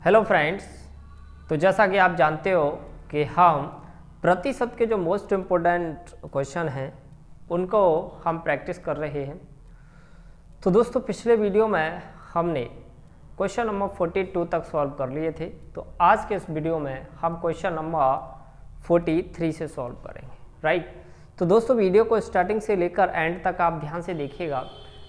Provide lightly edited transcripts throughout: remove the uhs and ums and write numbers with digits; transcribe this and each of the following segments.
Hello friends, तो जैसा कि आप जानते हो कि हम प्रतिशत के जो मोस्ट इम्पोर्टेंट क्वेश्चन हैं उनको हम प्रैक्टिस कर रहे हैं। तो दोस्तों, पिछले वीडियो में हमने क्वेश्चन नंबर 42 तक सॉल्व कर लिए थे। तो आज के इस वीडियो में हम क्वेश्चन नंबर 43 से सॉल्व करेंगे, राइट। तो दोस्तों, वीडियो को स्टार्टिंग से लेकर एंड तक आप ध्यान से देखिएगा।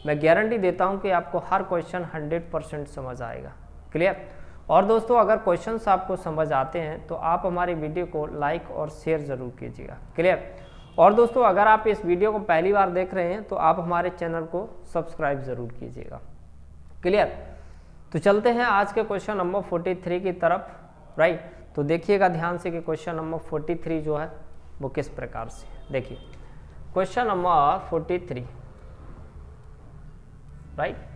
मैं गारंटी देता हूं कि आपको हर क्वेश्चन 100% समझ आएगा। क्लियर। और दोस्तों, अगर क्वेश्चंस आपको समझ आते हैं तो आप हमारी वीडियो को लाइक और शेयर ज़रूर कीजिएगा। क्लियर। और दोस्तों, अगर आप इस वीडियो को पहली बार देख रहे हैं तो आप हमारे चैनल को सब्सक्राइब ज़रूर कीजिएगा। क्लियर। तो चलते हैं आज के क्वेश्चन नंबर 43 की तरफ, राइट। तो देखिएगा ध्यान से कि क्वेश्चन नंबर 43 जो है वो किस प्रकार से। देखिए question number 43, right.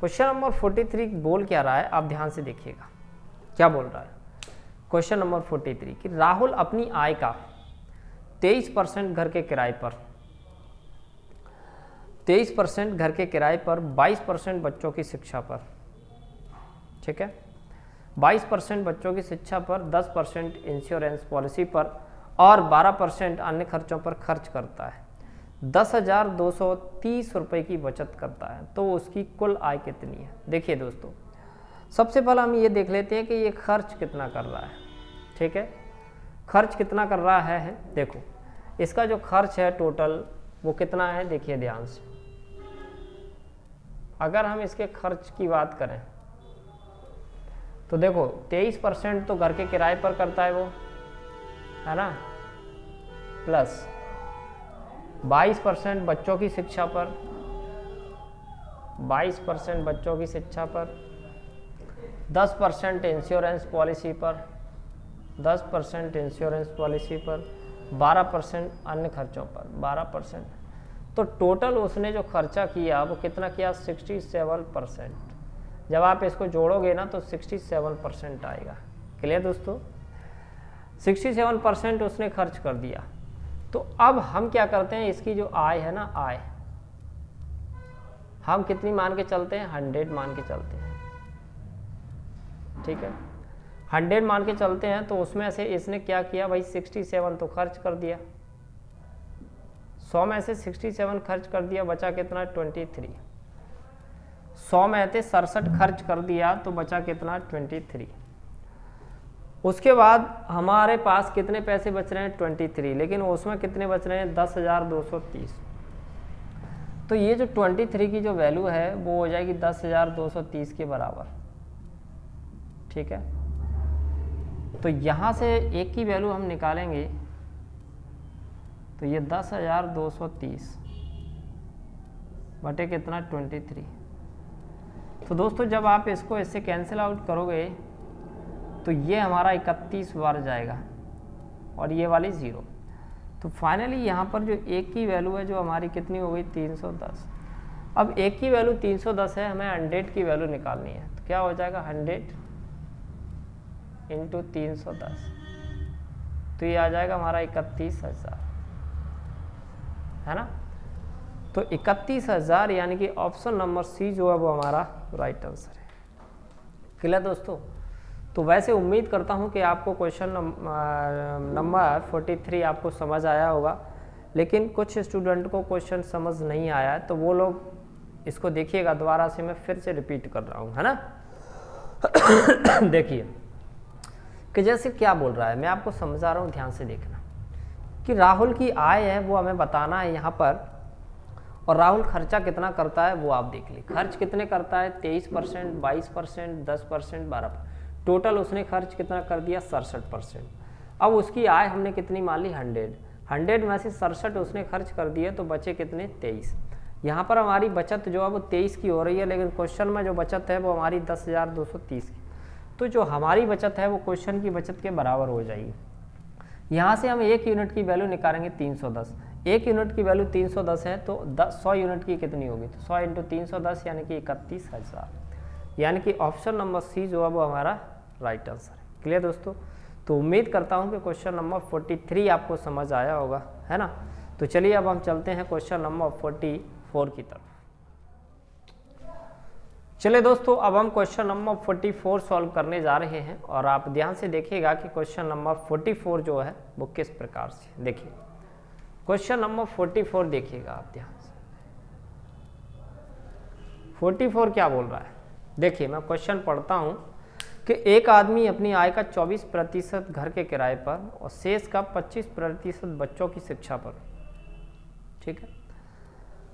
Question number 43 बोल क्या रहा है, आप ध्यान से देखिएगा क्या बोल रहा है। क्वेश्चन नंबर 43 कि राहुल अपनी आय का 23% घर के किराए पर, 23% घर के किराए पर, 22% बच्चों की शिक्षा पर, ठीक है, 22% बच्चों की शिक्षा पर, 10% इंश्योरेंस पॉलिसी पर और 12% अन्य खर्चों पर खर्च करता है। 10,230 रुपये की बचत करता है, तो उसकी कुल आय कितनी है। देखिए दोस्तों, सबसे पहले हम ये देख लेते हैं कि ये खर्च कितना कर रहा है, ठीक है। खर्च कितना कर रहा है, देखो इसका जो खर्च है टोटल वो कितना है, देखिए ध्यान से। अगर हम इसके खर्च की बात करें तो देखो 23% तो घर के किराए पर करता है वो, है ना, प्लस 22% बच्चों की शिक्षा पर, 22% बच्चों की शिक्षा पर, 10% इंश्योरेंस पॉलिसी पर, 10% इंश्योरेंस पॉलिसी पर, 12% अन्य खर्चों पर, 12%। तो टोटल उसने जो खर्चा किया वो कितना किया, 67%। जब आप इसको जोड़ोगे ना तो 67% आएगा। क्लियर दोस्तों, 67% उसने खर्च कर दिया। तो अब हम क्या करते हैं, इसकी जो आय है ना, आय हम कितनी मान के चलते हैं, 100 मान के चलते हैं, ठीक है। 100 मान के चलते हैं तो उसमें से इसने क्या किया भाई, 67 तो खर्च कर दिया, 100 में से 67 खर्च कर दिया, बचा कितना, 23। 100 में से 67 खर्च कर दिया तो बचा कितना, 23। उसके बाद हमारे पास कितने पैसे बच रहे हैं, 23, लेकिन उसमें कितने बच रहे हैं, 10,230। तो ये जो 23 की जो वैल्यू है वो हो जाएगी 10,230 के बराबर, ठीक है। तो यहाँ से एक की वैल्यू हम निकालेंगे तो ये 10,230 बटे कितना, 23। तो दोस्तों, जब आप इसको इससे कैंसिल आउट करोगे तो ये हमारा 31 बार जाएगा और ये वाली 0। तो फाइनली यहाँ पर जो एक की वैल्यू है जो हमारी कितनी हो गई, 310। अब एक की वैल्यू 310 है, हमें 100 की वैल्यू निकालनी है। तो क्या हो जाएगा, 100 × 310, तो ये आ जाएगा हमारा 31,000, है ना। तो 31,000 यानी कि ऑप्शन नंबर सी जो है वो हमारा राइट आंसर है। क्लियर दोस्तों। तो वैसे उम्मीद करता हूं कि आपको क्वेश्चन नंबर 43 आपको समझ आया होगा, लेकिन कुछ स्टूडेंट को क्वेश्चन समझ नहीं आया है तो वो लोग इसको देखिएगा, दोबारा से मैं फिर से रिपीट कर रहा हूं, है ना। देखिए कि जैसे क्या बोल रहा है, मैं आपको समझा रहा हूं, ध्यान से देखना कि राहुल की आय है वो हमें बताना है यहाँ पर, और राहुल खर्चा कितना करता है वो आप देख लीजिए। खर्च कितने करता है, 23%, 22%, 10%, 12%। टोटल उसने खर्च कितना कर दिया, 67%। अब उसकी आय हमने कितनी मान ली, 100 में से 67 उसने खर्च कर दिया तो बचे कितने, 23। यहाँ पर हमारी बचत जो है वो 23 की हो रही है, लेकिन क्वेश्चन में जो बचत है वो हमारी 10,230 की। तो जो हमारी बचत है वो क्वेश्चन की बचत के बराबर हो जाएगी। यहाँ से हम 1 यूनिट की वैल्यू निकालेंगे 310। 1 यूनिट की वैल्यू 310 है तो 100 यूनिट की कितनी होगी, तो 100 × 310 यानी कि 31,000, यानी कि ऑप्शन नंबर सी जो है वो हमारा राइट आंसर है। क्लियर दोस्तों। तो उम्मीद करता हूँ कि क्वेश्चन नंबर 43 आपको समझ आया होगा, है ना। तो चलिए अब हम चलते हैं क्वेश्चन नंबर 44 की तरफ। चलिए दोस्तों, अब हम क्वेश्चन नंबर 44 सॉल्व करने जा रहे हैं और आप ध्यान से देखिएगा कि क्वेश्चन नंबर 44 जो है वो किस प्रकार से। देखिए क्वेश्चन नंबर 44 देखिएगा आप ध्यान से। 44 क्या बोल रहा है, देखिए मैं क्वेश्चन पढ़ता हूं कि एक आदमी अपनी आय का 24% घर के किराए पर और शेष का 25% बच्चों की शिक्षा पर, ठीक है,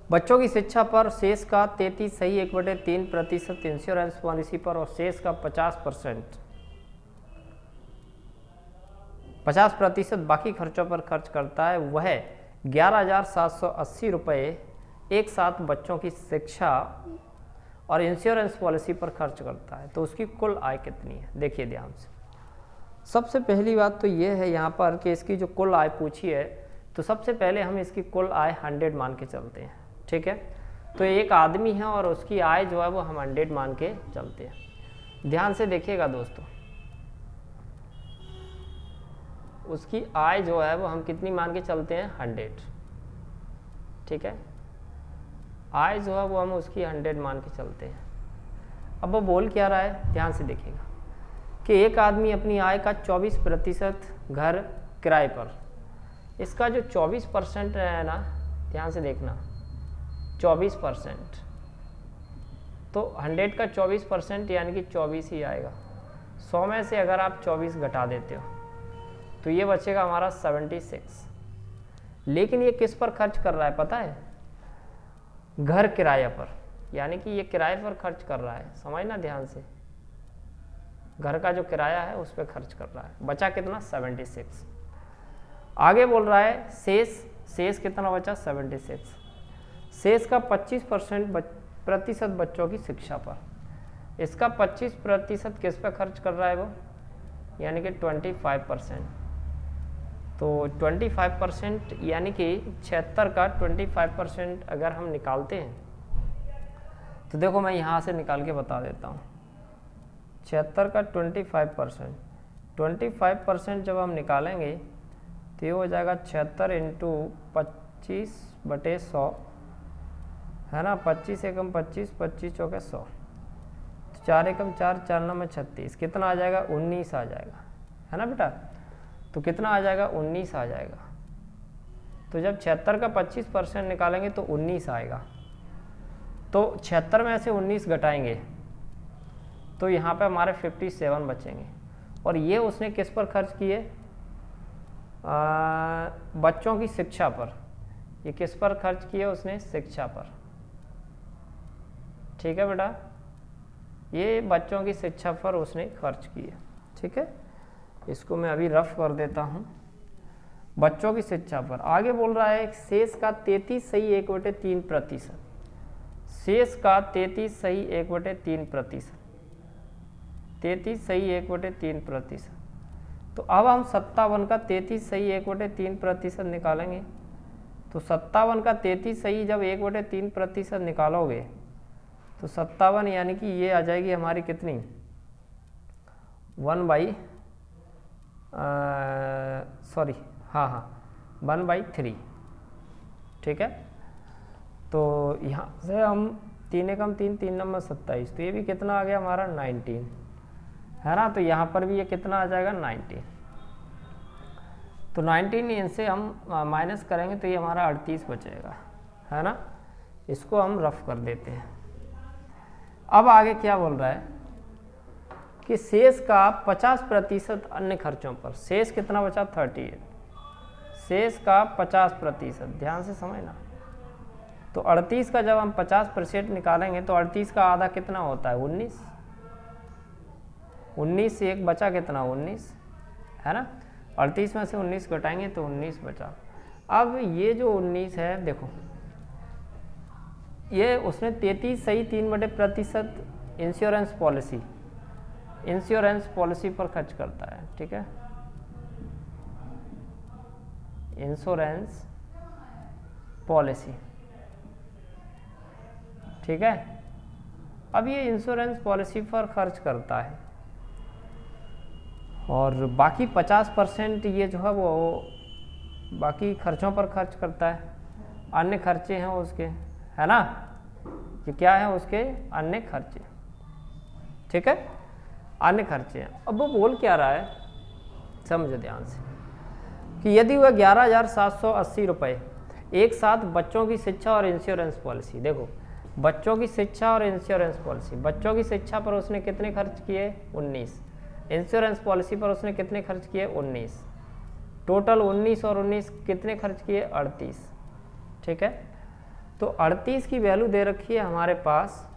बच्चों की शिक्षा पर शेष का 33 सही 1/3% इंश्योरेंस पॉलिसी पर और शेष का 50% बाकी खर्चों पर खर्च करता है। वह 11,780 रुपये एक साथ बच्चों की शिक्षा और इंश्योरेंस पॉलिसी पर खर्च करता है, तो उसकी कुल आय कितनी है। देखिए ध्यान से, सबसे पहली बात तो ये है यहाँ पर कि इसकी जो कुल आय पूछी है, तो सबसे पहले हम इसकी कुल आय 100 मान के चलते हैं, ठीक है। तो एक आदमी है और उसकी आय जो है वो हम 100 मान के चलते हैं। ध्यान से देखिएगा दोस्तों, उसकी आय जो है वो हम कितनी मान के चलते हैं, 100, ठीक है। आय जो है वो हम उसकी 100 मान के चलते हैं। अब वो बोल क्या रहा है, ध्यान से देखिएगा कि एक आदमी अपनी आय का 24% घर किराए पर, इसका जो 24% है ना, ध्यान से देखना 24%, तो 100 का 24% यानी कि 24 ही आएगा। 100 में से अगर आप 24 घटा देते हो तो ये बचेगा हमारा 76। लेकिन ये किस पर खर्च कर रहा है पता है, घर किराया पर, यानी कि ये किराए पर खर्च कर रहा है, समझना ध्यान से, घर का जो किराया है उस पर खर्च कर रहा है। बचा कितना, 76। आगे बोल रहा है शेष कितना बचा, 76। शेष का 25% बच्चों की शिक्षा पर, इसका 25% किस पर खर्च कर रहा है वो, यानी कि 25%। तो 25% यानी कि 76 का 25% अगर हम निकालते हैं तो देखो मैं यहाँ से निकाल के बता देता हूँ। 76 का 25% जब हम निकालेंगे तो ये हो जाएगा 76 इंटू 25/100, है ना, 25 एकम 25, 25 चौके 100, 4 एकम 4, 4 9 36, कितना आ जाएगा, 19 आ जाएगा, है ना बेटा। तो कितना आ जाएगा, 19 आ जाएगा। तो जब 76 का 25% निकालेंगे तो 19 आएगा। तो 76 में से 19 घटाएंगे तो यहाँ पे हमारे 57 बचेंगे। और ये उसने किस पर खर्च किए, बच्चों की शिक्षा पर। ये किस पर खर्च किए उसने, शिक्षा पर, ठीक है बेटा, ये बच्चों की शिक्षा पर उसने खर्च किए, ठीक है। इसको मैं अभी रफ कर देता हूँ, बच्चों की शिक्षा पर। आगे बोल रहा है शेष का 33 सही 1/3%, शेष का 33 सही 1/3%, 33 सही 1/3%। तो अब हम 57 का 33 सही 1/3% निकालेंगे। तो 57 का 33 सही जब 1/3% निकालोगे तो 57 यानी कि ये आ जाएगी हमारी कितनी, 1/3, ठीक है। तो यहाँ से हम 3 एकम 3, 3 नंबर 27, तो ये भी कितना आ गया हमारा 19, है ना। तो यहाँ पर भी ये कितना आ जाएगा 19। तो 19 इनसे हम माइनस करेंगे तो ये हमारा 38 बचेगा, है ना। इसको हम रफ कर देते हैं। अब आगे क्या बोल रहा है कि शेष का 50% अन्य खर्चों पर, शेष कितना बचा 38, शेष का 50%, ध्यान से समझना। तो 38 का जब हम 50% निकालेंगे तो 38 का आधा कितना होता है, 19, 19 से एक बचा कितना, 19, है ना। 38 में से 19 घटाएंगे तो 19 बचा। अब ये जो 19 है देखो, ये उसने 33 सही 3/% इंश्योरेंस पॉलिसी पर खर्च करता है, ठीक है, इंश्योरेंस पॉलिसी, ठीक है। अब ये इंश्योरेंस पॉलिसी पर खर्च करता है और बाकी 50% ये जो है वो बाकी खर्चों पर खर्च करता है, अन्य खर्चे हैं उसके, है ना। ये क्या है उसके अन्य खर्चे। ठीक है, अन्य खर्चे हैं। अब वो बोल क्या रहा है, समझो ध्यान से, कि यदि वह 11,780 रुपये एक साथ बच्चों की शिक्षा और इंश्योरेंस पॉलिसी, देखो बच्चों की शिक्षा और इंश्योरेंस पॉलिसी, बच्चों की शिक्षा पर उसने कितने खर्च किए 19, इंश्योरेंस पॉलिसी पर उसने कितने खर्च किए 19, टोटल 19 और 19 कितने खर्च किए 38, ठीक है। तो 38 की वैल्यू दे रखी है हमारे पास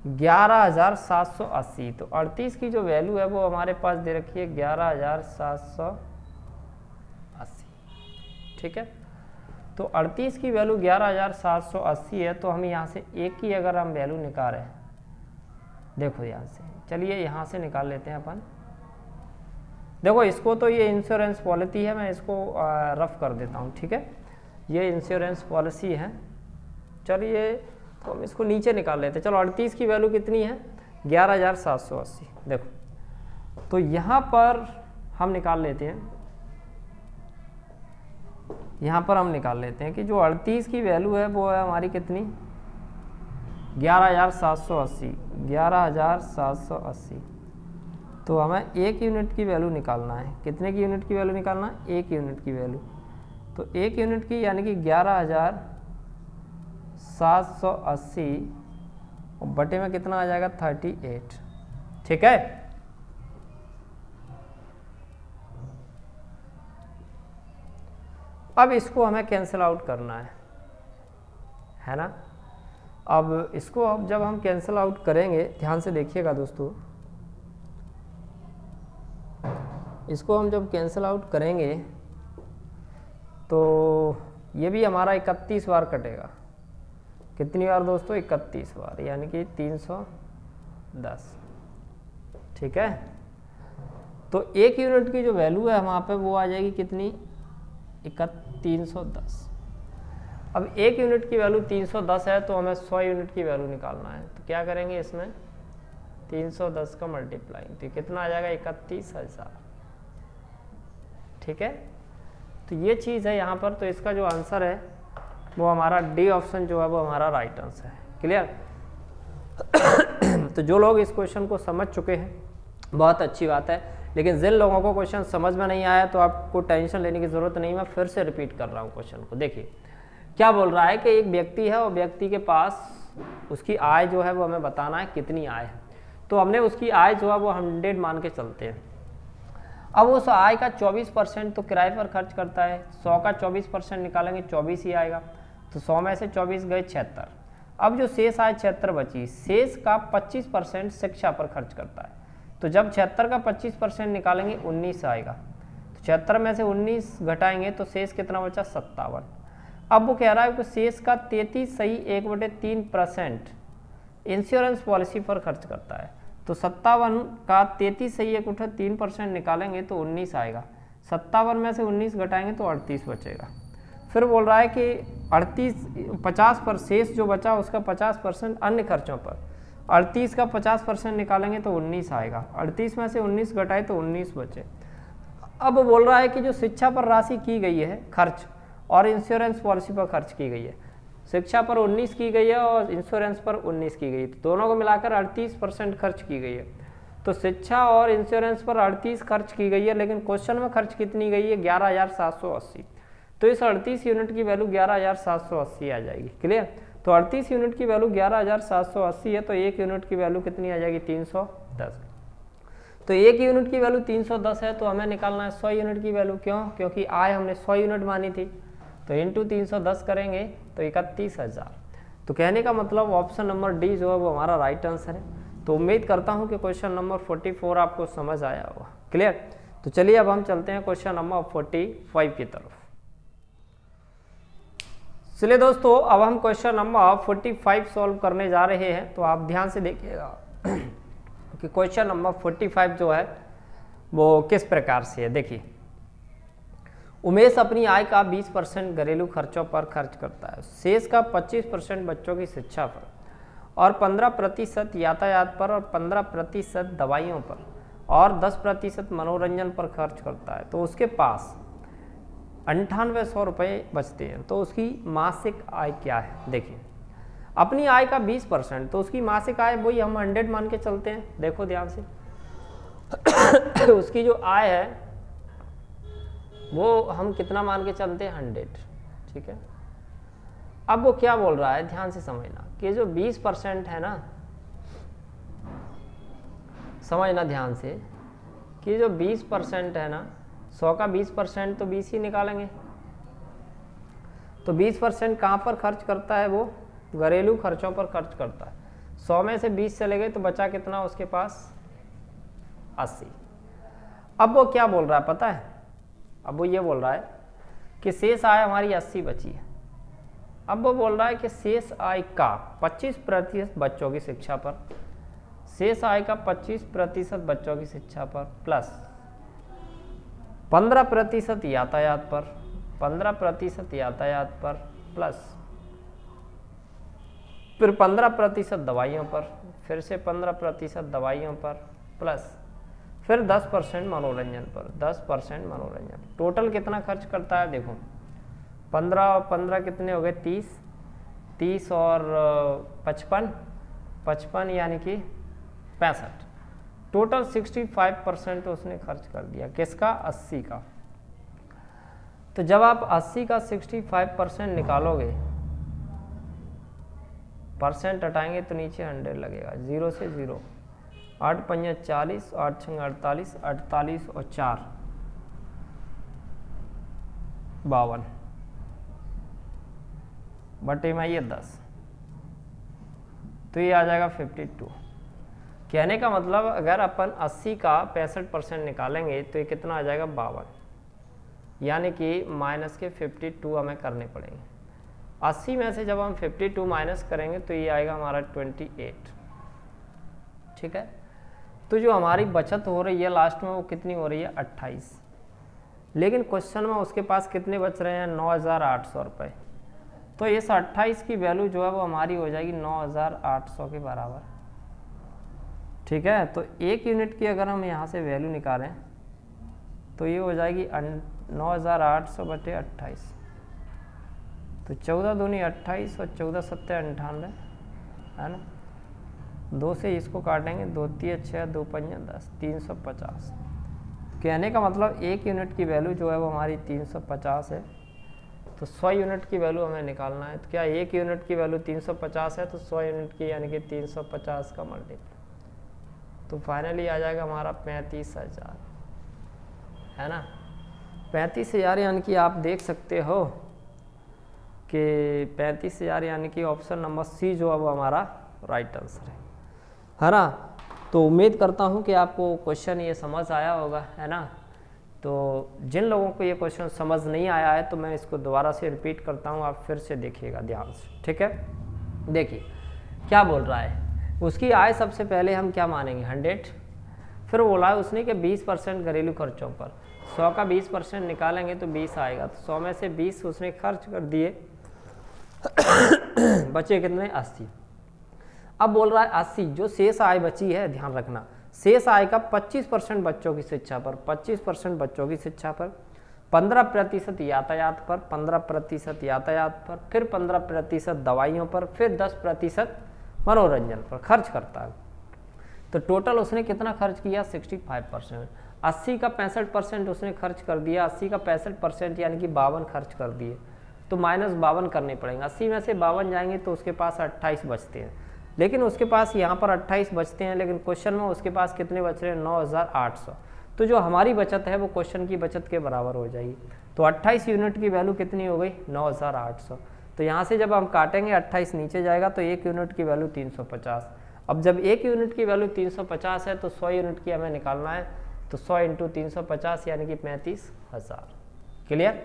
11,780, तो 38 की जो वैल्यू है वो हमारे पास दे रखी है 11,780, ठीक है। तो 38 की वैल्यू 11,780 है, तो हम यहाँ से एक की अगर हम वैल्यू निकाल रहे हैं, देखो यहाँ से, चलिए यहाँ से निकाल लेते हैं अपन। देखो इसको तो ये इंश्योरेंस पॉलिसी है, मैं इसको रफ कर देता हूँ, ठीक है, ये इंश्योरेंस पॉलिसी है। चलिए तो हम इसको नीचे निकाल लेते हैं। चलो 38 की वैल्यू कितनी है 11,780, देखो तो यहाँ पर हम निकाल लेते हैं, यहाँ पर हम निकाल लेते हैं कि जो 38 की वैल्यू है वो है हमारी कितनी 11,780, तो हमें एक यूनिट की वैल्यू निकालना है। कितने की यूनिट की वैल्यू निकालना है, एक यूनिट की वैल्यू, तो एक यूनिट की यानी कि 11,780 और बटे में कितना आ जाएगा 38, ठीक है। अब इसको हमें कैंसिल आउट करना है ना। अब इसको अब जब हम कैंसिल आउट करेंगे, ध्यान से देखिएगा दोस्तों, इसको हम जब कैंसिल आउट करेंगे तो ये भी हमारा 31 बार कटेगा। कितनी बार दोस्तों 31 बार, यानी कि 310, ठीक है। तो एक यूनिट की जो वैल्यू है वहाँ पे वो आ जाएगी कितनी 310। अब एक यूनिट की वैल्यू 310 है, तो हमें 100 यूनिट की वैल्यू निकालना है। तो क्या करेंगे इसमें 310 का मल्टीप्लाइंग, तो कितना आ जाएगा 31,000, ठीक है। तो ये चीज़ है यहाँ पर, तो इसका जो आंसर है वो हमारा डी ऑप्शन जो है वो हमारा राइट आंसर है। क्लियर। तो जो लोग इस क्वेश्चन को समझ चुके हैं बहुत अच्छी बात है, लेकिन जिन लोगों को क्वेश्चन समझ में नहीं आया तो आपको टेंशन लेने की ज़रूरत नहीं, मैं फिर से रिपीट कर रहा हूँ क्वेश्चन को। देखिए क्या बोल रहा है कि एक व्यक्ति है और व्यक्ति के पास उसकी आय जो है वो हमें बताना है कितनी आय है। तो हमने उसकी आय जो है वो 100 मान के चलते हैं। अब उस आय का 24% तो किराए पर खर्च करता है, 100 का 24% निकालेंगे 24 ही आएगा, तो 100 में से 24 गए 76। अब जो शेष आय 76 बची, शेष का 25% शिक्षा पर खर्च करता है, तो जब 76 का 25% निकालेंगे 19 आएगा, तो 76 में से 19 घटाएंगे तो शेष कितना बचा 57। अब वो कह रहा है कि शेष का 33.1/3% इंश्योरेंस पॉलिसी पर खर्च करता है, तो 57 का 33.1/3% निकालेंगे तो 19 आएगा, 57 में से 19 घटाएंगे तो 38 बचेगा। फिर बोल रहा है कि 50 पर शेष जो बचा उसका 50% अन्य खर्चों पर, 38 का 50% निकालेंगे तो 19 आएगा, 38 में से 19 घटाए तो 19 बचे। अब बोल रहा है कि जो शिक्षा पर राशि की गई है खर्च और इंश्योरेंस पॉलिसी पर खर्च की गई है, शिक्षा पर 19 की गई है और इंश्योरेंस पर 19 की गई है, तो दोनों को मिलाकर 38% खर्च की गई है। तो शिक्षा और इंश्योरेंस पर 38 खर्च की गई है, लेकिन क्वेश्चन में खर्च कितनी गई है 11,780, तो इस 38 यूनिट की वैल्यू 11,780 आ जाएगी। क्लियर। तो 38 यूनिट की वैल्यू 11,780 है, तो एक यूनिट की वैल्यू कितनी आ जाएगी 310। तो एक यूनिट की वैल्यू 310 है, तो हमें निकालना है 100 यूनिट की वैल्यू। क्यों? क्योंकि आय हमने 100 यूनिट मानी थी, तो इंटू 310 करेंगे तो 31,000। तो कहने का मतलब ऑप्शन नंबर डी जो है वो हमारा राइट आंसर है। तो उम्मीद करता हूँ कि क्वेश्चन नंबर 44 आपको समझ आया होगा। क्लियर। तो चलिए अब हम चलते हैं क्वेश्चन नंबर 45 की तरफ। चलिए दोस्तों, अब हम क्वेश्चन नंबर 45 सॉल्व करने जा रहे हैं। तो आप ध्यान से देखिएगा कि क्वेश्चन नंबर 45 जो है वो किस प्रकार से है। देखिए, उमेश अपनी आय का 20% घरेलू खर्चों पर खर्च करता है, शेष का 25% बच्चों की शिक्षा पर और 15% यातायात पर और 15% दवाइयों पर और 10% मनोरंजन पर खर्च करता है। तो उसके पास 9800 रुपये बचते हैं। तो उसकी मासिक आय क्या है? देखिए, अपनी आय का 20%, तो उसकी मासिक आय वही हम 100 मान के चलते हैं। देखो ध्यान से उसकी जो आय है वो हम कितना मान के चलते हैं 100, ठीक है। अब वो क्या बोल रहा है, ध्यान से समझना कि जो 20% है ना, समझना ध्यान से कि जो 20% है ना, 100 का 20% तो 20 ही निकालेंगे। तो 20% कहाँ पर खर्च करता है, वो घरेलू खर्चों पर खर्च करता है। 100 में से 20 चले गए तो बचा कितना उसके पास, 80। अब वो क्या बोल रहा है पता है, अब वो ये बोल रहा है कि शेष आय हमारी 80 बची है। अब वो बोल रहा है कि शेष आय का 25% बच्चों की शिक्षा पर, शेष आय का 25% बच्चों की शिक्षा पर, प्लस 15% यातायात पर, 15% यातायात पर, प्लस फिर 15% दवाइयों पर, फिर से 15% दवाइयों पर, प्लस फिर 10% मनोरंजन पर, 10% मनोरंजन। टोटल कितना खर्च करता है देखो, 15 और 15 कितने हो गए, 30, 30 और 55, 55 यानी कि 65। टोटल 65% उसने खर्च कर दिया। किसका, 80 का। तो जब आप 80 का 65% निकालोगे, परसेंट हटाएंगे तो नीचे 100 लगेगा, 0 से 0, 8 पंजा 40, 8 छंग 48, 48 और 4 52 बटे में ये 10, तो ये आ जाएगा 52। कहने का मतलब अगर अपन 80 का 65% निकालेंगे तो ये कितना आ जाएगा, 52, यानी कि माइनस के 52 हमें करने पड़ेंगे। 80 में से जब हम 52 माइनस करेंगे तो ये आएगा हमारा 28, ठीक है। तो जो हमारी बचत हो रही है लास्ट में वो कितनी हो रही है, 28। लेकिन क्वेश्चन में उसके पास कितने बच रहे हैं, 9,800 रुपये। तो इस 28 की वैल्यू जो है वो हमारी हो जाएगी 9,800 के बराबर, ठीक है। तो 1 यूनिट की अगर हम यहाँ से वैल्यू निकालें तो ये हो जाएगी 9,800 बटे 28, तो 14 दूनी 28 और 14 सत्ते 98, है ना। 2 से इसको काटेंगे, 2 3 6 2 5 10, 350। कहने का मतलब 1 यूनिट की वैल्यू जो है वो हमारी 350 है। तो 100 यूनिट की वैल्यू हमें निकालना है। तो क्या 1 यूनिट की वैल्यू 350 है, तो 100 यूनिट की यानी कि 350 का मल्टीपल, तो फाइनली आ जाएगा हमारा 35,000, है ना। 35,000 यानी कि आप देख सकते हो कि 35,000 यानी कि ऑप्शन नंबर सी जो है वो हमारा राइट आंसर है ना। तो उम्मीद करता हूँ कि आपको क्वेश्चन ये समझ आया होगा, है ना। तो जिन लोगों को ये क्वेश्चन समझ नहीं आया है तो मैं इसको दोबारा से रिपीट करता हूँ, आप फिर से देखिएगा ध्यान से, ठीक है। देखिए क्या बोल रहा है, उसकी आय सबसे पहले हम क्या मानेंगे, 100। फिर बोला है उसने कि 20% घरेलू खर्चों पर, 100 का 20% निकालेंगे तो 20 आएगा। तो 100 में से 20 उसने खर्च कर दिए, बचे कितने, 80। अब बोल रहा है 80 जो शेष आय बची है, ध्यान रखना, शेष आय का 25% बच्चों की शिक्षा पर, 25% बच्चों की शिक्षा पर, 15% यातायात पर, 15% यातायात पर, फिर 15% दवाइयों पर, फिर 10% मनोरंजन पर खर्च करता है। तो टोटल उसने कितना खर्च किया, 65%। 80 का 65% उसने खर्च कर दिया, 80 का 65% यानी कि 52 खर्च कर दिए, तो माइनस 52 करने पड़ेंगे। 80 में से 52 जाएंगे तो उसके पास 28 बचते हैं, लेकिन उसके पास यहाँ पर 28 बचते हैं, लेकिन क्वेश्चन में उसके पास कितने बच रहे हैं, 9,800। तो जो हमारी बचत है वो क्वेश्चन की बचत के बराबर हो जाएगी। तो 28 यूनिट की वैल्यू कितनी हो गई, 9,800। तो यहाँ से जब हम काटेंगे 28 नीचे जाएगा तो 1 यूनिट की वैल्यू 350। अब जब 1 यूनिट की वैल्यू 350 है तो 100 यूनिट की हमें निकालना है, तो 100 × 350 यानी कि 35,000। क्लियर।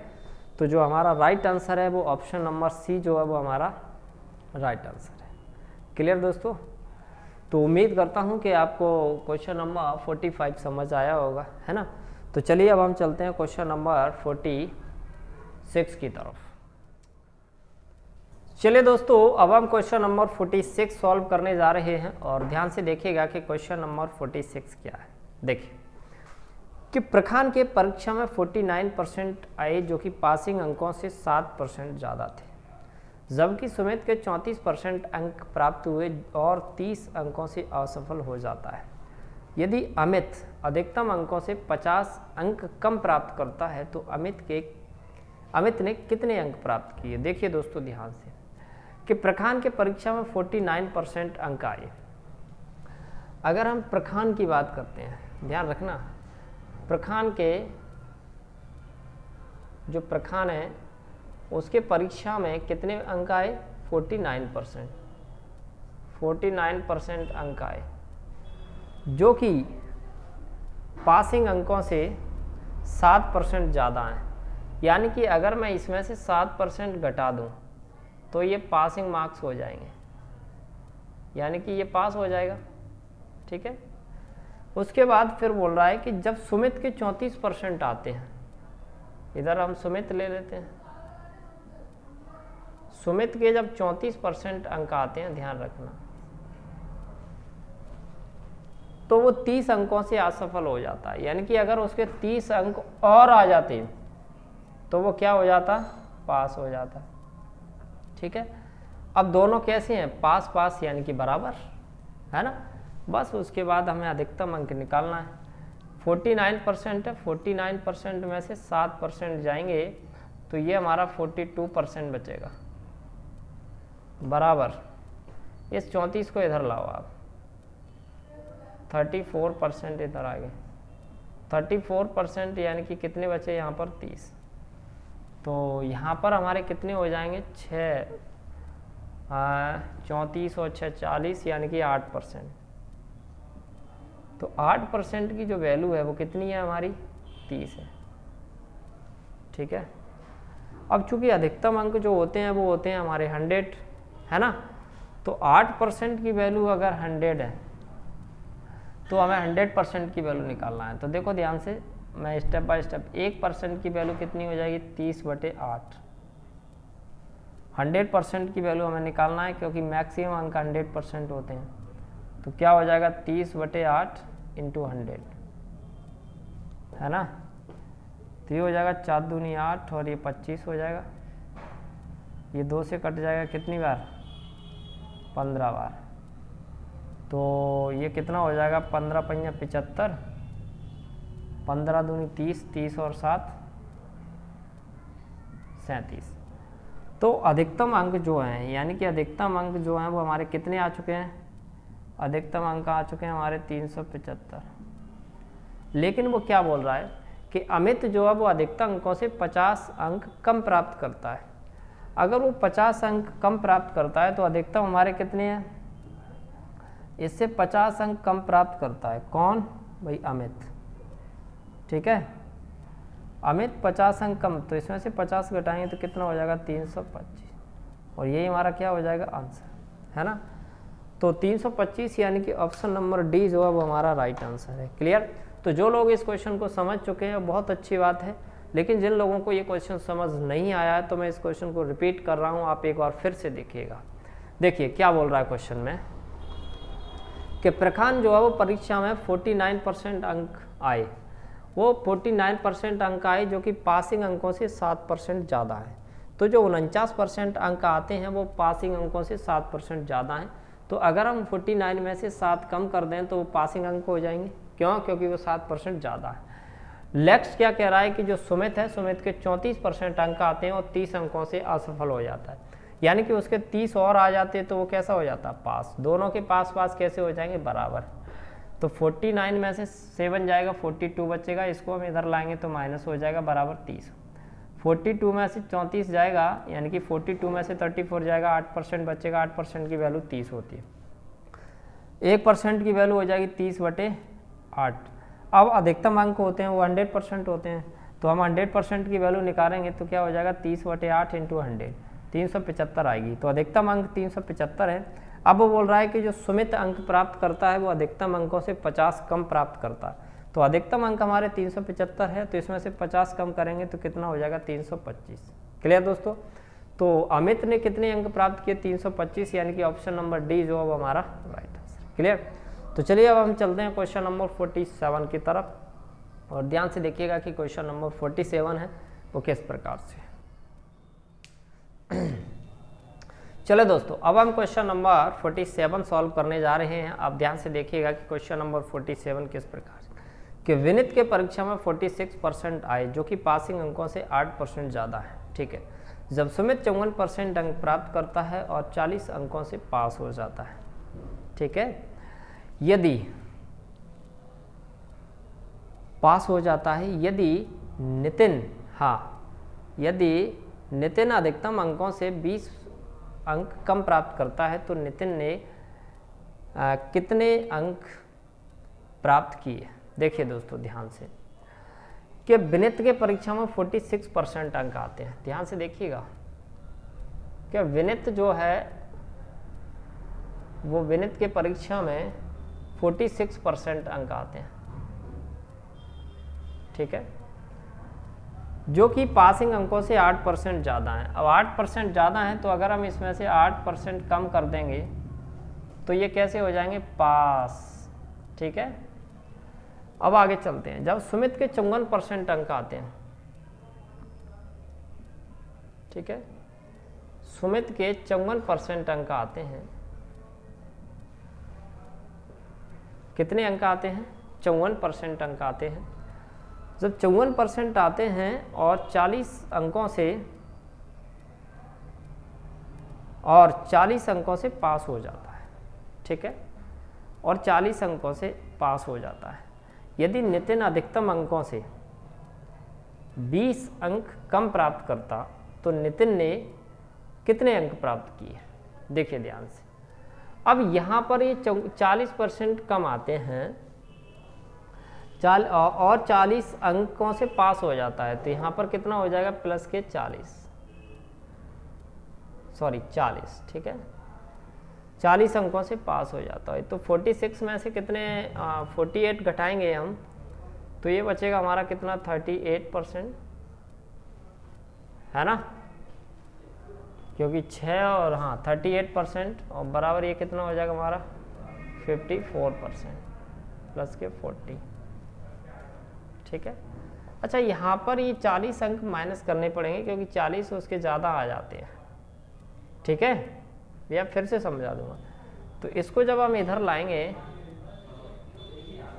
तो जो हमारा राइट आंसर है वो ऑप्शन नंबर सी जो है वो हमारा राइट आंसर है। क्लियर दोस्तों। तो उम्मीद करता हूँ कि आपको क्वेश्चन नंबर 45 समझ आया होगा, है ना। तो चलिए अब हम चलते हैं क्वेश्चन नंबर 46 की तरफ। चलिए दोस्तों अब हम क्वेश्चन नंबर 46 सॉल्व करने जा रहे हैं, और ध्यान से देखिएगा कि क्वेश्चन नंबर 46 क्या है। देखिए कि प्रखान के परीक्षा में 49% आए, जो कि पासिंग अंकों से 7% ज़्यादा थे। जबकि सुमित के 34% अंक प्राप्त हुए और 30 अंकों से असफल हो जाता है। यदि अमित अधिकतम अंकों से 50 अंक कम प्राप्त करता है तो अमित ने कितने अंक प्राप्त किए। देखिए दोस्तों ध्यान से कि प्रखान के परीक्षा में 49% अंक आए। अगर हम प्रखान की बात करते हैं, ध्यान रखना, प्रखान के जो प्रखान है उसके परीक्षा में कितने अंक आए, 49% अंक आए, जो कि पासिंग अंकों से 7% ज़्यादा हैं। यानी कि अगर मैं इसमें से 7% घटा दूं तो ये पासिंग मार्क्स हो जाएंगे, यानी कि ये पास हो जाएगा। ठीक है, उसके बाद फिर बोल रहा है कि जब सुमित के 34% आते हैं, इधर हम सुमित ले लेते हैं, सुमित के जब 34% अंक आते हैं, ध्यान रखना, तो वो 30 अंकों से असफल हो जाता है। यानी कि अगर उसके 30 अंक और आ जाते तो वो क्या हो जाता, पास हो जाता। ठीक है, अब दोनों कैसे हैं, पास पास यानी कि बराबर है ना। बस उसके बाद हमें अधिकतम अंक निकालना है। 49% है, 49% में से 7% जाएंगे तो ये हमारा 42% बचेगा, बराबर। इस 34 को इधर लाओ आप, 34% इधर आ गए, 34% यानी कि कितने बचे यहाँ पर, 30। तो यहाँ पर हमारे कितने हो जाएंगे, 34 और 6 40, यानी कि 8%। तो 8% की जो वैल्यू है वो कितनी है हमारी, 30 है। ठीक है, अब चूंकि अधिकतम अंक जो होते हैं वो होते हैं हमारे 100, है ना। तो 8% की वैल्यू अगर 100 है तो हमें 100% की वैल्यू निकालना है। तो देखो ध्यान से, मैं स्टेप बाय स्टेप, 1% की वैल्यू कितनी हो जाएगी, 30/8। 100% की वैल्यू हमें निकालना है क्योंकि मैक्सिमम अंक 100% होते हैं। तो क्या हो जाएगा, 30/8 × 100, है ना। तो ये हो जाएगा 4 दूनी 8 और ये 25 हो जाएगा। ये 2 से कट जाएगा कितनी बार, 15 बार। तो ये कितना हो जाएगा, 15 पंजा 75, 15 दूनी 30, 30 और 7 37। तो अधिकतम अंक जो हैं, यानी कि अधिकतम अंक जो हैं वो हमारे कितने आ चुके हैं, अधिकतम अंक आ चुके हैं हमारे 375। लेकिन वो क्या बोल रहा है कि अमित जो है वो अधिकतम अंकों से 50 अंक कम प्राप्त करता है। अगर वो 50 अंक कम प्राप्त करता है तो अधिकतम हमारे कितने हैं, इससे 50 अंक कम प्राप्त करता है कौन, भाई अमित। ठीक है, अमित 50 अंक कम, तो इसमें से 50 घटाएंगे तो कितना हो जाएगा, 325। और यही हमारा क्या हो जाएगा, आंसर, है ना। तो 325 यानी कि ऑप्शन नंबर डी जो है वो हमारा राइट आंसर है। क्लियर। तो जो लोग इस क्वेश्चन को समझ चुके हैं बहुत अच्छी बात है, लेकिन जिन लोगों को ये क्वेश्चन समझ नहीं आया है तो मैं इस क्वेश्चन को रिपीट कर रहा हूँ, आप एक बार फिर से देखिएगा। देखिए क्या बोल रहा है क्वेश्चन में कि प्रखान जो है वो परीक्षा में 49% अंक आए, वो 49% अंक आए जो कि पासिंग अंकों से 7% ज़्यादा है। तो जो 49% अंक आते हैं वो पासिंग अंकों से 7% ज़्यादा हैं। तो अगर हम 49 में से 7 कम कर दें तो वो पासिंग अंक हो जाएंगे, क्यों, क्योंकि वो 7% ज़्यादा है। नेक्स्ट क्या कह रहा है कि जो सुमित है, सुमित के 34% अंक आते हैं और 30 अंकों से असफल हो जाता है। यानी कि उसके 30 और आ जाते तो वो कैसा हो जाता, पास। दोनों के पास पास कैसे हो जाएंगे, बराबर। तो 49 में से 7 जाएगा, 42 बचेगा, इसको हम इधर लाएंगे तो माइनस हो जाएगा, बराबर 30। 42 में से 34 जाएगा, यानी कि 42 में से 34 जाएगा, 8% बचेगा, 8% की वैल्यू 30 होती है। 1% की वैल्यू हो जाएगी 30/8। अब अधिकतम अंक होते हैं वो 100% होते हैं, तो हम 100% की वैल्यू निकालेंगे तो क्या हो जाएगा, 30/8 × 100, 375 आएगी। तो अधिकतम अंक 375 है। अब वो बोल रहा है कि जो सुमित अंक प्राप्त करता है वो अधिकतम अंकों से 50 कम प्राप्त करता है। तो अधिकतम अंक हमारे 375 है, तो इसमें से 50 कम करेंगे तो कितना हो जाएगा, 325। क्लियर दोस्तों। तो अमित ने कितने अंक प्राप्त किए, 325, यानी कि ऑप्शन नंबर डी जो है वो हमारा राइट आंसर। क्लियर। तो चलिए अब हम चलते हैं क्वेश्चन नंबर 47 की तरफ, और ध्यान से देखिएगा कि क्वेश्चन नंबर 47 है वो किस प्रकार से। चलो दोस्तों, अब हम क्वेश्चन नंबर 47 सॉल्व करने जा रहे हैं। आप ध्यान से देखिएगा कि क्वेश्चन नंबर 47 किस प्रकार से कि विनीत के परीक्षा में 46% आए, जो कि पासिंग अंकों से 8% ज़्यादा है। ठीक है, जब सुमित 54% अंक प्राप्त करता है और 40 अंकों से पास हो जाता है। ठीक है, यदि पास हो जाता है, यदि नितिन अधिकतम अंकों से 20 अंक कम प्राप्त करता है, तो नितिन ने कितने अंक प्राप्त किए। देखिए दोस्तों ध्यान से कि विनीत के परीक्षा में 46% अंक आते हैं। ध्यान से देखिएगा कि विनीत जो है वो विनीत के परीक्षा में 46% अंक आते हैं। ठीक है, जो कि पासिंग अंकों से 8% ज़्यादा है। अब 8% ज़्यादा है, तो अगर हम इसमें से 8% कम कर देंगे तो ये कैसे हो जाएंगे, पास। ठीक है, अब आगे चलते हैं। जब सुमित के 54% अंक आते हैं, ठीक है, सुमित के 54% अंक आते हैं। कितने अंक आते हैं, 54% अंक आते हैं। जब 54% आते हैं और 40 अंकों से पास हो जाता है। ठीक है, और 40 अंकों से पास हो जाता है। यदि नितिन अधिकतम अंकों से 20 अंक कम प्राप्त करता, तो नितिन ने कितने अंक प्राप्त किए। देखिए ध्यान से, अब यहाँ पर ये 40% कम आते हैं और 40 अंकों से पास हो जाता है, तो यहाँ पर कितना हो जाएगा, प्लस के 40। ठीक है, 40 अंकों से पास हो जाता है। तो 46 में से कितने 48 घटाएंगे हम, तो ये बचेगा हमारा कितना, 38%, है ना, क्योंकि 6 और 38% और बराबर ये कितना हो जाएगा हमारा 54% प्लस के 40। ठीक है, अच्छा यहाँ पर ये 40 अंक माइनस करने पड़ेंगे, क्योंकि 40 उसके ज़्यादा आ जाते हैं। ठीक है, भैया फिर से समझा दूंगा। तो इसको जब हम इधर लाएंगे,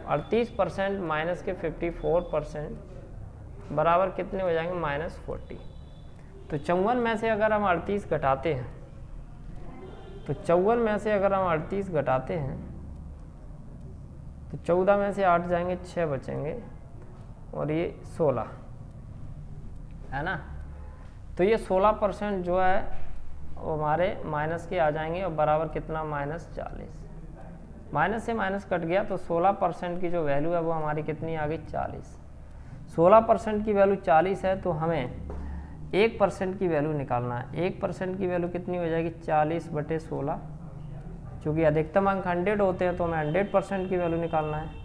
38% माइनस के 54% बराबर कितने हो जाएंगे, -40। तो 54 में से अगर हम 38 घटाते हैं, तो 54 में से अगर हम 38 घटाते हैं, तो 14 में से 8 जाएंगे, 6 बचेंगे, और ये 16 है ना। तो ये 16% जो है वो हमारे माइनस के आ जाएंगे, और बराबर कितना, -40। माइनस से माइनस कट गया, तो 16% की जो वैल्यू है वो हमारी कितनी आ गई, 40। 16% की वैल्यू 40 है, तो हमें 1% की वैल्यू निकालना है। 1% की वैल्यू कितनी हो जाएगी, 40/16। चूँकि अधिकतम अंक 100 होते हैं, तो हमें 100% की वैल्यू निकालना है।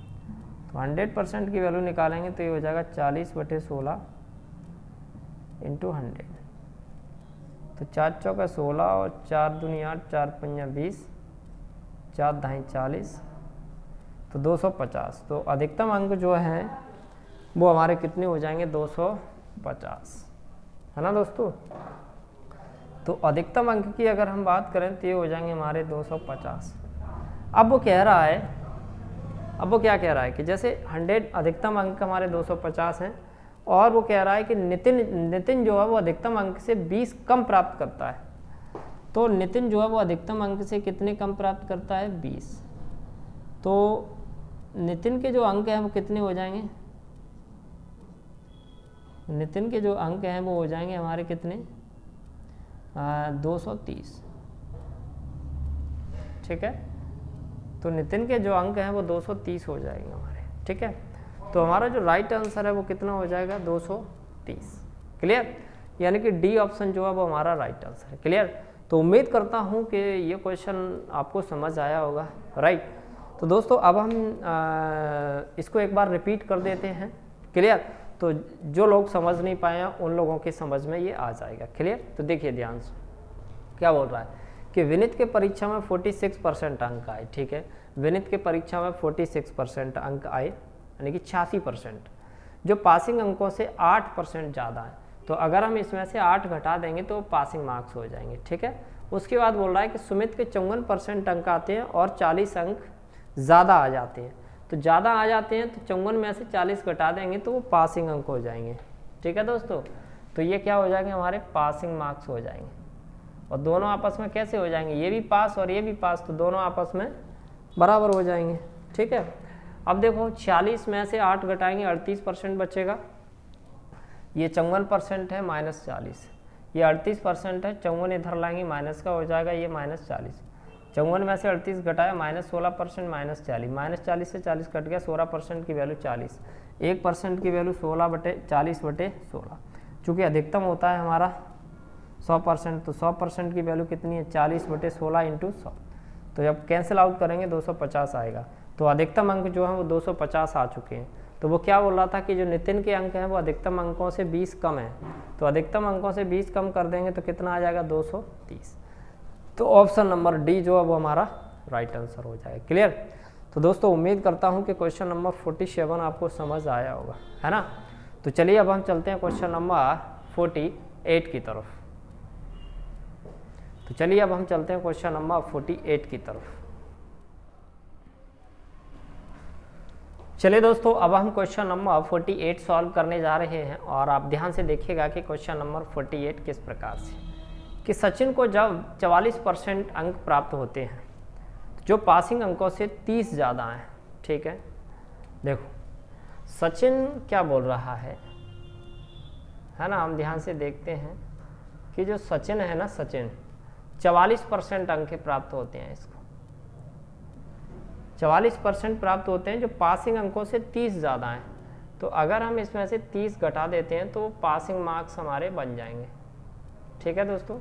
तो 100% की वैल्यू निकालेंगे तो ये हो जाएगा 40/16 इंटू 100। तो 4 चौका 16 और 4 दूनी 8, 4 पंजा 20, 4 दाएँ 40, तो 250। तो अधिकतम अंक जो हैं वो हमारे कितने हो जाएंगे, 250, है ना दोस्तों। तो अधिकतम अंक की अगर हम बात करें तो ये हो जाएंगे हमारे 250। अब वो क्या कह रहा है कि जैसे 100 अधिकतम अंक हमारे 250 हैं, और वो कह रहा है कि नितिन जो है वो अधिकतम अंक से 20 कम प्राप्त करता है। तो नितिन जो है वो अधिकतम अंक से कितने कम प्राप्त करता है, 20। तो नितिन के जो अंक हैं वो कितने हो जाएंगे, नितिन के जो अंक हैं वो हो जाएंगे हमारे कितने, 230। ठीक है, तो नितिन के जो अंक हैं वो 230 हो जाएंगे हमारे। ठीक है, तो हमारा जो राइट आंसर है वो कितना हो जाएगा, 230। क्लियर, यानी कि डी ऑप्शन जो है वो हमारा राइट आंसर है। क्लियर, तो उम्मीद करता हूँ कि ये क्वेश्चन आपको समझ आया होगा। राइट, तो दोस्तों अब हम इसको एक बार रिपीट कर देते हैं। क्लियर, तो जो लोग समझ नहीं पाए हैं उन लोगों की समझ में ये आ जाएगा। क्लियर, तो देखिए ध्यान से क्या बोल रहा है कि विनीत के परीक्षा में 46% अंक आए। ठीक है, विनीत के परीक्षा में 46% अंक आए, यानी कि 86%, जो पासिंग अंकों से 8% ज़्यादा है। तो अगर हम इसमें से 8 घटा देंगे तो पासिंग मार्क्स हो जाएंगे। ठीक है, उसके बाद बोल रहा है कि सुमित के 54% अंक आते हैं और 40 अंक ज़्यादा आ जाते हैं। तो ज़्यादा आ जाते हैं तो 54 में से 40 घटा देंगे तो वो पासिंग अंक हो जाएंगे। ठीक है दोस्तों, तो ये क्या हो जाएंगे, हमारे पासिंग मार्क्स हो जाएंगे। और दोनों आपस में कैसे हो जाएंगे, ये भी पास और ये भी पास, तो दोनों आपस में बराबर हो जाएंगे। ठीक है, अब देखो 40 में से 8 घटाएंगे 38% बचेगा। ये 54% है -40, ये 38% है, 54 इधर लाएंगे माइनस का हो जाएगा, ये -40। 54 में से 38 घटाया -16% -40 से 40 कट गया, 16% की वैल्यू 40, 1% की वैल्यू 16/40/16। चूँकि अधिकतम होता है हमारा 100%, तो 100% की वैल्यू कितनी है 40/16 × 100। तो जब कैंसिल आउट करेंगे 250 आएगा। तो अधिकतम अंक जो है वो 250 आ चुके हैं। तो वो क्या बोल रहा था कि जो नितिन के अंक हैं वो अधिकतम अंकों से 20 कम है। तो अधिकतम अंकों से 20 कम कर देंगे तो कितना आ जाएगा 230। तो ऑप्शन नंबर डी जो है वो हमारा राइट आंसर हो जाएगा। क्लियर। तो दोस्तों उम्मीद करता हूँ कि क्वेश्चन नंबर 47 आपको समझ आया होगा, है ना। तो चलिए अब हम चलते हैं क्वेश्चन नंबर 48 की तरफ। तो चलिए अब हम चलते हैं क्वेश्चन नंबर 48 की तरफ। चलिए दोस्तों अब हम क्वेश्चन नंबर 48 सॉल्व करने जा रहे हैं और आप ध्यान से देखिएगा कि क्वेश्चन नंबर 48 किस प्रकार से, कि सचिन को जब 44% अंक प्राप्त होते हैं जो पासिंग अंकों से 30 ज़्यादा हैं। ठीक है, देखो सचिन क्या बोल रहा है ना, हम ध्यान से देखते हैं कि जो सचिन है ना, सचिन 44% अंक प्राप्त होते हैं, इसको 44% प्राप्त होते हैं जो पासिंग अंकों से 30 ज़्यादा हैं। तो अगर हम इसमें से 30 घटा देते हैं तो पासिंग मार्क्स हमारे बन जाएंगे। ठीक है दोस्तों,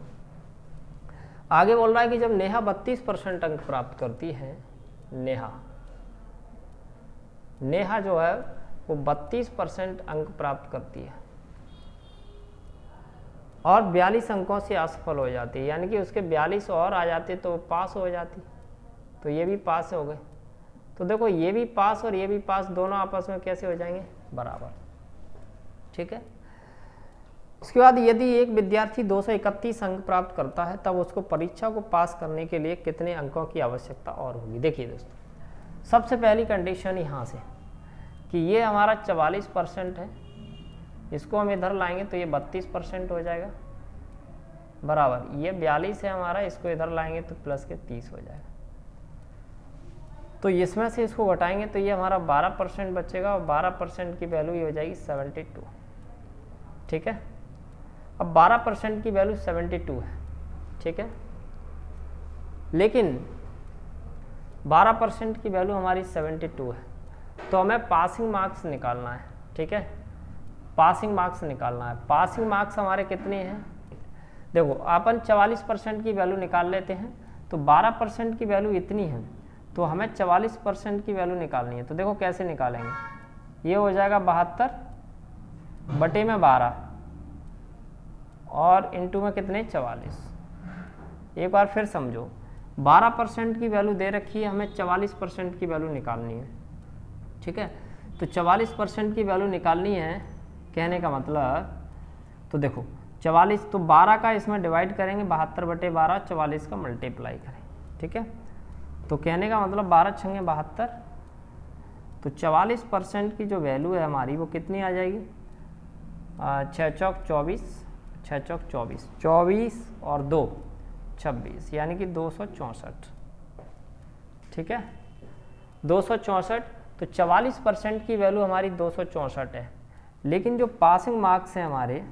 आगे बोल रहा है कि जब नेहा 32% अंक प्राप्त करती है, नेहा जो है वो 32% अंक प्राप्त करती है और 42 अंकों से असफल हो जाती है, यानी कि उसके 42 और आ जाते तो वो पास हो जाती। तो ये भी पास हो गए। तो देखो ये भी पास और ये भी पास, दोनों आपस में कैसे हो जाएंगे, बराबर। ठीक है, उसके बाद यदि एक विद्यार्थी 231 अंक प्राप्त करता है तब उसको परीक्षा को पास करने के लिए कितने अंकों की आवश्यकता और होगी। देखिए दोस्तों, सबसे पहली कंडीशन यहाँ से कि ये हमारा 44% है, इसको हम इधर लाएंगे तो ये 32% हो जाएगा, बराबर। ये 42 है हमारा, इसको इधर लाएंगे तो प्लस के 30 हो जाएगा। तो इसमें से इसको घटाएंगे तो ये हमारा 12% बचेगा और 12% की वैल्यू ये हो जाएगी 72। ठीक है, अब 12% की वैल्यू 72 है। ठीक है, लेकिन 12% की वैल्यू हमारी 72 है, तो हमें पासिंग मार्क्स निकालना है। ठीक है, पासिंग मार्क्स निकालना है। पासिंग मार्क्स हमारे कितने हैं, देखो अपन 44% की वैल्यू निकाल लेते हैं, तो 12% की वैल्यू इतनी है, तो हमें 44% की वैल्यू निकालनी है। तो देखो कैसे निकालेंगे, ये हो जाएगा 72/12 और इंटू में कितने 44। एक बार फिर समझो, 12% की वैल्यू दे रखी है, हमें 44% की वैल्यू निकालनी है। ठीक है, तो 44% की वैल्यू निकालनी है, कहने का मतलब, तो देखो 44, तो 12 का इसमें डिवाइड करेंगे, 72/12, 44 का मल्टीप्लाई करें। ठीक है, तो कहने का मतलब 12 × 72, तो 44% की जो वैल्यू है हमारी वो कितनी आ जाएगी, 6 चौक 24, 6 चौक 24, 24 और 2 26, यानी कि 264। ठीक है, 264, तो 44% की वैल्यू हमारी 264 है, लेकिन जो पासिंग मार्क्स हैं हमारे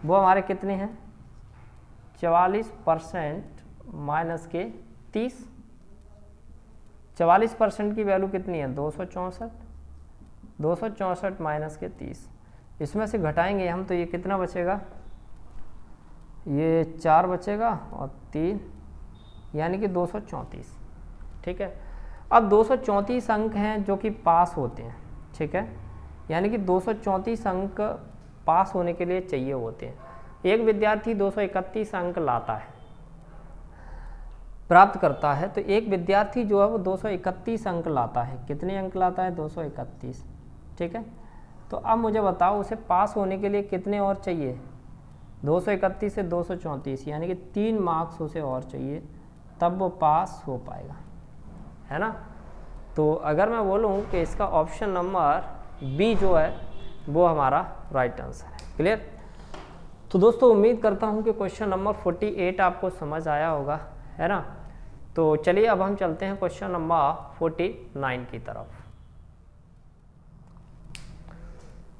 वो हमारे कितने हैं, 44% माइनस के 30। 44% की वैल्यू कितनी है 264, 264 माइनस के 30, इसमें से घटाएंगे हम तो ये कितना बचेगा, ये 4 बचेगा और 3, यानी कि 234। ठीक है, अब 234 अंक हैं जो कि पास होते हैं। ठीक है, यानी कि 234 अंक पास होने के लिए चाहिए होते हैं। एक विद्यार्थी 231 अंक लाता है, प्राप्त करता है, तो एक विद्यार्थी जो है वो 231 अंक लाता है। कितने अंक लाता है, 231। ठीक है, तो अब मुझे बताओ उसे पास होने के लिए कितने और चाहिए, 231 से 234 यानी कि 3 मार्क्स उसे और चाहिए, तब वो पास हो पाएगा, है ना। तो अगर मैं बोलूँ कि इसका ऑप्शन नंबर बी जो है वो हमारा राइट आंसर है। क्लियर। तो दोस्तों उम्मीद करता हूँ कि क्वेश्चन नंबर 48 आपको समझ आया होगा, है ना। तो चलिए अब हम चलते हैं क्वेश्चन नंबर 49 की तरफ।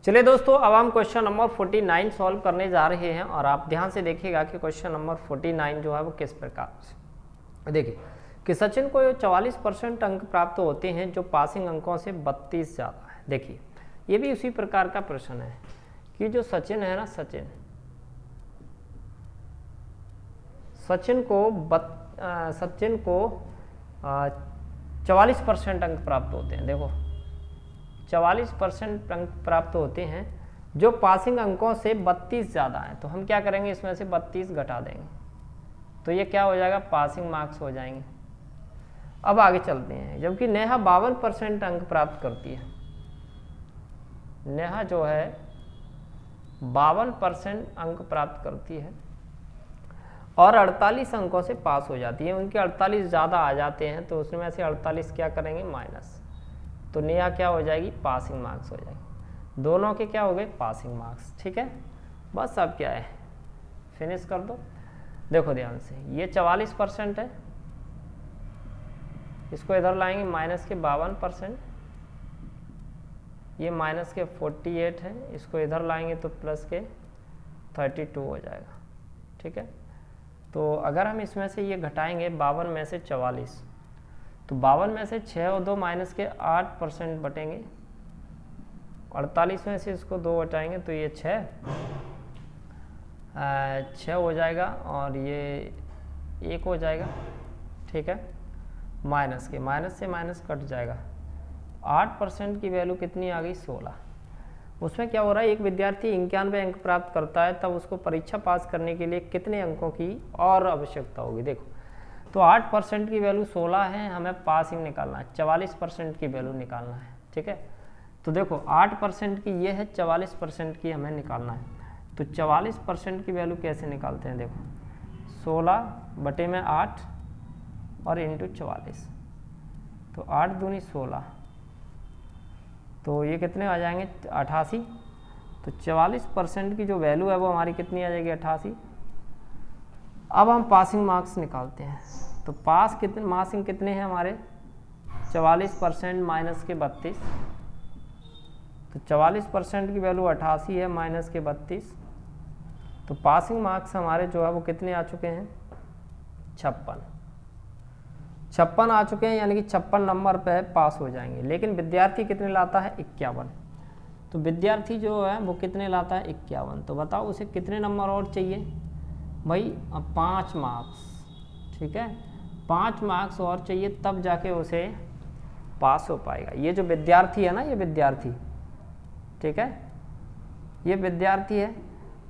चलिए दोस्तों अब हम क्वेश्चन नंबर 49 सॉल्व करने जा रहे हैं और आप ध्यान से देखिएगा कि क्वेश्चन नंबर 49 जो है वो किस प्रकार से। देखिए कि सचिन को 44% अंक प्राप्त होते हैं जो पासिंग अंकों से 32 ज़्यादा है। देखिए ये भी उसी प्रकार का प्रश्न है कि जो सचिन है ना, सचिन को 44% अंक प्राप्त होते हैं। देखो 44% अंक प्राप्त होते हैं जो पासिंग अंकों से 32 ज़्यादा है। तो हम क्या करेंगे, इसमें से 32 घटा देंगे तो ये क्या हो जाएगा, पासिंग मार्क्स हो जाएंगे। अब आगे चलते हैं। जबकि नेहा 52% अंक प्राप्त करती है, नेहा जो है 52% अंक प्राप्त करती है और 48 अंकों से पास हो जाती है। उनके 48 ज़्यादा आ जाते हैं तो उसमें से 48 क्या करेंगे, माइनस। तो नेहा क्या हो जाएगी, पासिंग मार्क्स हो जाएगी। दोनों के क्या हो गए, पासिंग मार्क्स। ठीक है, बस अब क्या है, फिनिश कर दो। देखो ध्यान से, ये 44% है, इसको इधर लाएंगे माइनस के 52%, ये माइनस के 48 है, इसको इधर लाएंगे तो प्लस के 32 हो जाएगा। ठीक है, तो अगर हम इसमें से ये घटाएंगे 52 में से 44, तो 52 में से 6 और 2 माइनस के 8% बटेंगे। 48 में से इसको 2 बटाएंगे तो ये 6 हो जाएगा और ये 1 हो जाएगा। ठीक है, माइनस से माइनस कट जाएगा। 8% की वैल्यू कितनी आ गई, 16। उसमें क्या हो रहा है, एक विद्यार्थी 91 अंक प्राप्त करता है तब उसको परीक्षा पास करने के लिए कितने अंकों की और आवश्यकता होगी। देखो तो 8% की वैल्यू 16 है, हमें पासिंग निकालना है, 44% की वैल्यू निकालना है। ठीक है, तो देखो 8% की ये है, 44% की हमें निकालना है। तो 44% की वैल्यू कैसे निकालते हैं, देखो 16 बटे में 8 और इंटू 44, तो 8 दूनी 16, तो ये कितने आ जाएंगे, 88। तो 44% की जो वैल्यू है वो हमारी कितनी आ जाएगी, 88। अब हम पासिंग मार्क्स निकालते हैं। तो पासिंग कितने हैं हमारे, 44% माइनस के 32, तो 44% की वैल्यू 88 है माइनस के 32, तो पासिंग मार्क्स हमारे जो है वो कितने आ चुके हैं, 56 आ चुके हैं, यानी कि 56 नंबर पे पास हो जाएंगे। लेकिन विद्यार्थी कितने लाता है, 51। तो विद्यार्थी जो है वो कितने लाता है, 51। तो बताओ उसे कितने नंबर और चाहिए भाई, 5 मार्क्स। ठीक है, 5 मार्क्स और चाहिए तब जाके उसे पास हो पाएगा। ये जो विद्यार्थी है ना, ये विद्यार्थी, ठीक है, ये विद्यार्थी है,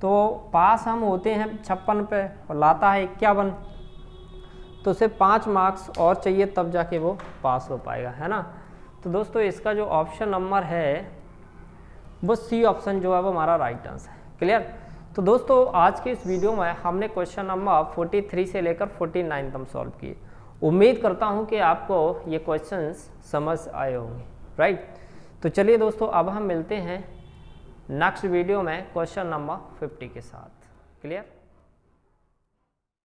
तो पास हम होते हैं 56 पे और लाता है 51, तो उसे 5 मार्क्स और चाहिए तब जाके वो पास हो पाएगा, है ना। तो दोस्तों इसका जो ऑप्शन नंबर है वो सी ऑप्शन जो है वो हमारा राइट आंसर है। क्लियर। तो दोस्तों आज के इस वीडियो में हमने क्वेश्चन नंबर 43 से लेकर 49 तक सॉल्व किए। उम्मीद करता हूं कि आपको ये क्वेश्चंस समझ आए होंगे, राइट। तो चलिए दोस्तों अब हम मिलते हैं नेक्स्ट वीडियो में क्वेश्चन नंबर 50 के साथ। क्लियर।